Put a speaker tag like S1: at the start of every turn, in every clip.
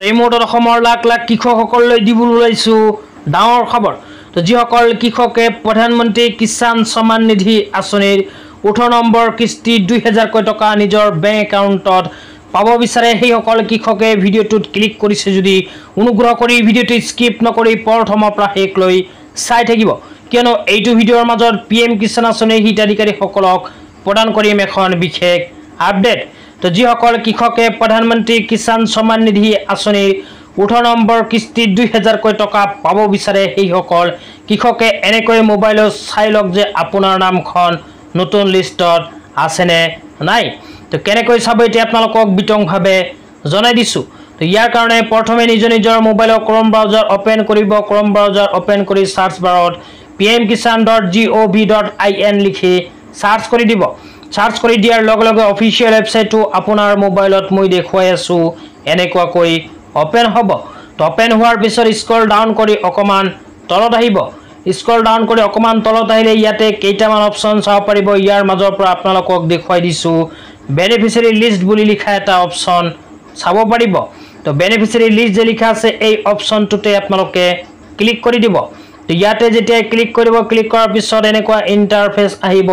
S1: এই মুহূৰ্তত অসমৰ লাখ লাখ কৃষকসকললৈ দিবলৈ ওলাইছোঁ ডাঙৰ খবৰ। তো যিসকল কৃষকে প্ৰধানমন্ত্ৰী কিষাণ সন্মান নিধি আঁচনিৰ 18 নম্বৰ কিস্তি 2000 টকা নিজৰ বেংক একাউণ্টত পাব বিচাৰে সেইসকল কৃষকে ভিডিঅ'টোত ক্লিক কৰিছে যদি অনুগ্ৰহ কৰি ভিডিঅ'টো স্কিপ নকৰি প্ৰথমৰ পৰা শেষলৈ চাই থাকিব, কিয়নো এইটো ভিডিঅ'ৰ মাজত PM কিষাণ আঁচনিৰ হিতাধিকাৰীসকলক প্ৰদান কৰিম এখন বিশেষ আপডেট। তো যিসকল কৃষকে প্ৰধানমন্ত্ৰী কিষাণ সন্মান নিধি আঁচনিৰ 18 নম্বৰ কিস্তি 2000 টকা পাব বিচাৰে সেইসকল কৃষকে এনেকৈ মোবাইলত চাই লওক যে আপোনাৰ নামখন নতুন লিষ্টত আছেনে নাই। তো কেনেকৈ চাব এতিয়া আপোনালোকক বিতংভাৱে জনাই দিছোঁ। তো ইয়াৰ কাৰণে প্ৰথমে নিজৰ মোবাইলৰ ক্ৰম ব্ৰাউজাৰ অপেন কৰিব। ক্ৰম ব্ৰাউজাৰ অপেন কৰি সাৰ্চ বাৰত pmkishan.gov.in লিখি সাৰ্চ কৰি দিব। সাৰ্চ কৰি দিয়াৰ লগে লগে অফিচিয়েল ৱেবছাইটটো আপোনাৰ মোবাইলত মই দেখুৱাই আছোঁ এনেকুৱাকৈ অপেন হ'ব। তো অপেন হোৱাৰ পিছত স্ক্ৰল ডাউন কৰি অকণমান তলত আহিব। স্ক্ৰল ডাউন কৰি অকণমান তলত আহিলে ইয়াতে কেইটামান অপশ্যন চাব পাৰিব। ইয়াৰ মাজৰ পৰা আপোনালোকক দেখুৱাই দিছোঁ বেনিফিচিয়াৰী লিষ্ট বুলি লিখা এটা অপশ্যন চাব পাৰিব। তো বেনিফিচিয়াৰী লিষ্ট যে লিখা আছে এই অপশ্যনটোতে আপোনালোকে ক্লিক কৰি দিব। তো ইয়াতে যেতিয়া ক্লিক কৰিব, ক্লিক কৰাৰ পিছত এনেকুৱা ইণ্টাৰফেচ আহিব।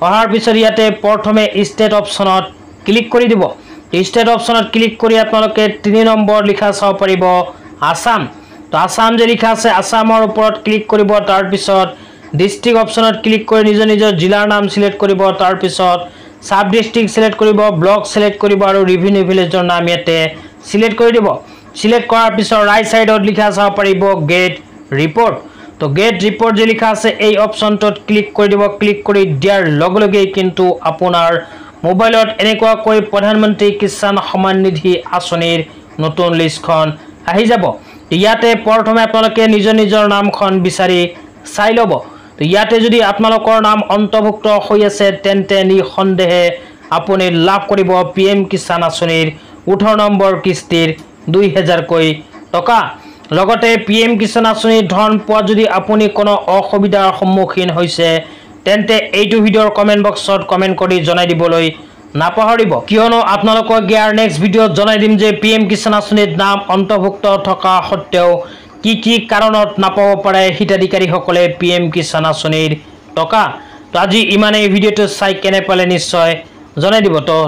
S1: অহাৰ পিছত ইয়াতে প্ৰথমে ষ্টেট অপশ্যনত ক্লিক কৰি দিব। ষ্টেট অপশ্যনত ক্লিক কৰি আপোনালোকে 3 নম্বৰ লিখা চাব পাৰিব আসাম। তো আসাম যে লিখা আছে আসামৰ ওপৰত ক্লিক কৰিব। তাৰপিছত ডিষ্ট্ৰিক্ট অপশ্যনত ক্লিক কৰি নিজৰ জিলাৰ নাম সিলেক্ট কৰিব। তাৰপিছত সাব ডিষ্ট্ৰিক্ট সিলেক্ট কৰিব, ব্লক সিলেক্ট কৰিব আৰু ৰেভিনিউ ভিলেজৰ নাম ইয়াতে সিলেক্ট কৰি দিব। সিলেক্ট কৰাৰ পিছত ৰাইট সাইডত লিখা চাব পাৰিব গেট ৰিপৰ্ট। তো গেট ৰিপৰ্ট যে লিখা আছে এই অপশ্যনটোত ক্লিক কৰি দিব। ক্লিক কৰি দিয়াৰ লগে লগেই কিন্তু আপোনাৰ মোবাইলত এনেকুৱাকৈ প্ৰধানমন্ত্ৰী কিষাণ সন্মান নিধি আঁচনিৰ নতুন লিষ্টখন আহি যাব। ইয়াতে প্ৰথমে আপোনালোকে নিজৰ নামখন বিচাৰি চাই ল'ব। তো ইয়াতে যদি আপোনালোকৰ নাম অন্তৰ্ভুক্ত হৈ আছে তেন্তে নিঃসন্দেহে আপুনি লাভ কৰিব PM কিষাণ আঁচনিৰ 18 নম্বৰ কিস্তিৰ 2000 টকা। লগতে PM কিষাণ আঁচনিৰ ধন পোৱা যদি আপুনি কোনো অসুবিধাৰ সন্মুখীন হৈছে তেন্তে এইটো ভিডিঅ'ৰ কমেণ্ট বক্সত কমেণ্ট কৰি জনাই দিবলৈ নাপাহৰিব, কিয়নো আপোনালোকক ইয়াৰ নেক্সট ভিডিঅ'ত জনাই দিম যে PM কিষাণ আঁচনিত নাম অন্তৰ্ভুক্ত থকা সত্ত্বেও কি কাৰণত নাপাব পাৰে হিতাধিকাৰীসকলে PM কিষাণ আঁচনিৰ টকা। তো আজি ইমানেই, ভিডিঅ'টো চাই কেনে পালে নিশ্চয় জনাই দিব। তো